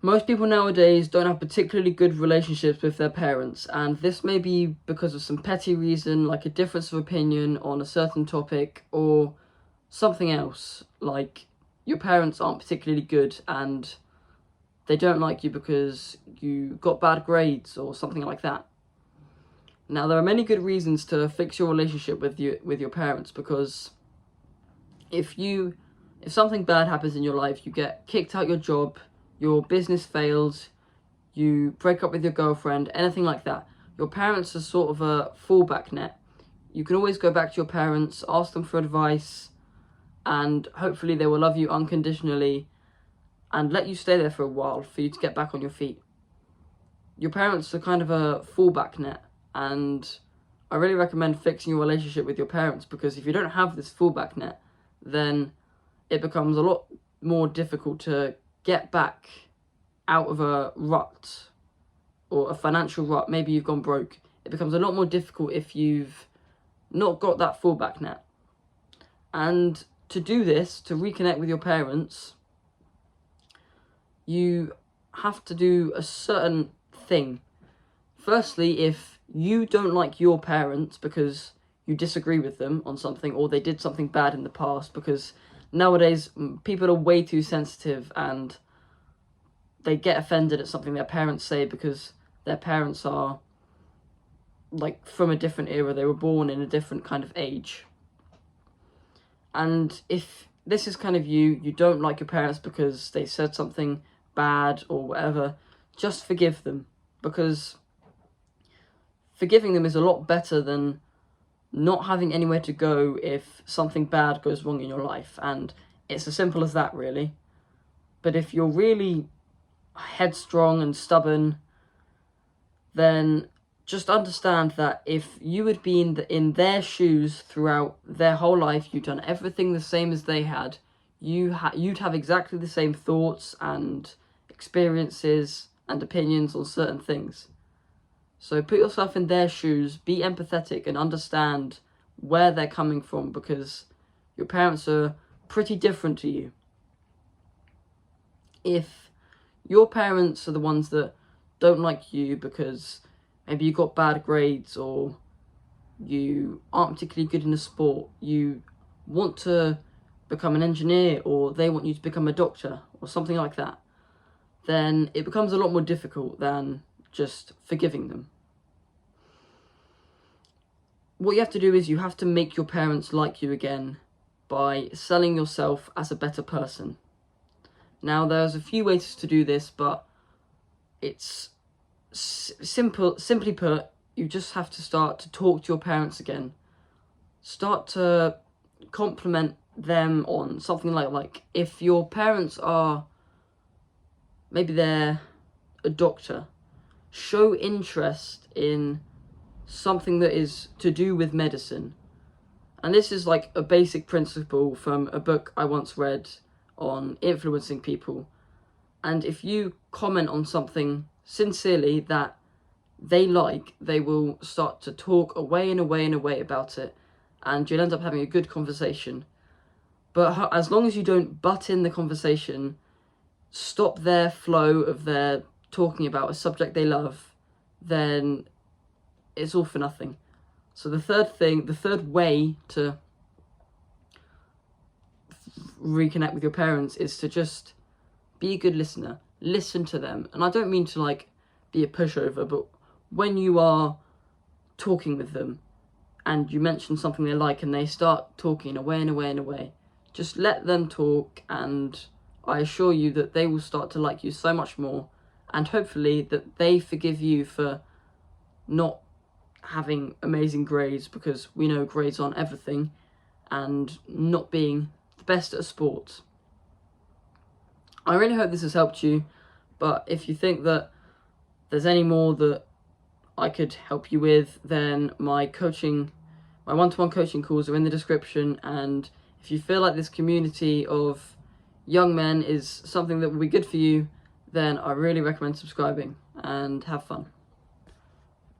Most people nowadays don't have particularly good relationships with their parents, and this may be because of some petty reason, like a difference of opinion on a certain topic, or something else, like your parents aren't particularly good and they don't like you because you got bad grades or something like that. Now, there are many good reasons to fix your relationship with your parents, because if something bad happens in your life, you get kicked out your job, your business fails, you break up with your girlfriend, anything like that, your parents are sort of a fallback net. You can always go back to your parents, ask them for advice, and hopefully they will love you unconditionally and let you stay there for a while for you to get back on your feet. Your parents are kind of a fallback net, and I really recommend fixing your relationship with your parents, because if you don't have this fallback net, then it becomes a lot more difficult to get back out of a rut or a financial rut. Maybe you've gone broke. It becomes a lot more difficult if you've not got that fallback net. And to do this, to reconnect with your parents, you have to do a certain thing. Firstly, if you don't like your parents because you disagree with them on something, or they did something bad in the past, because nowadays people are way too sensitive and they get offended at something their parents say because their parents are like from a different era, they were born in a different kind of age. And if this is kind of you don't like your parents because they said something bad or whatever, just forgive them, because forgiving them is a lot better than not having anywhere to go if something bad goes wrong in your life. And it's as simple as that, really. But if you're really headstrong and stubborn, then just understand that if you had been in their shoes throughout their whole life, you'd done everything the same as they had, you'd have exactly the same thoughts and experiences and opinions on certain things. So put yourself in their shoes, be empathetic and understand where they're coming from, because your parents are pretty different to you. If your parents are the ones that don't like you because maybe you got bad grades, or you aren't particularly good in a sport, you want to become an engineer, or they want you to become a doctor or something like that, then it becomes a lot more difficult than just forgiving them. What you have to do is you have to make your parents like you again by selling yourself as a better person. Now, there's a few ways to do this, but it's simply put, you just have to start to talk to your parents again. Start to compliment them on something like if your parents are, maybe they're a doctor, show interest in something that is to do with medicine. And this is like a basic principle from a book I once read on influencing people. And if you comment on something sincerely that they like, they will start to talk away and away and away about it, and you'll end up having a good conversation. But as long as you don't butt in the conversation, stop their flow of their talking about a subject they love, then it's all for nothing. So the third way to reconnect with your parents is to just be a good listener. Listen to them. And I don't mean to like be a pushover, but when you are talking with them and you mention something they like and they start talking away and away and away, just let them talk, and I assure you that they will start to like you so much more, and hopefully that they forgive you for not having amazing grades, because we know grades aren't everything, and not being the best at sports. I really hope this has helped you, but if you think that there's any more that I could help you with, then my one-to-one coaching calls are in the description, and if you feel like this community of young men is something that will be good for you, then I really recommend subscribing, and have fun.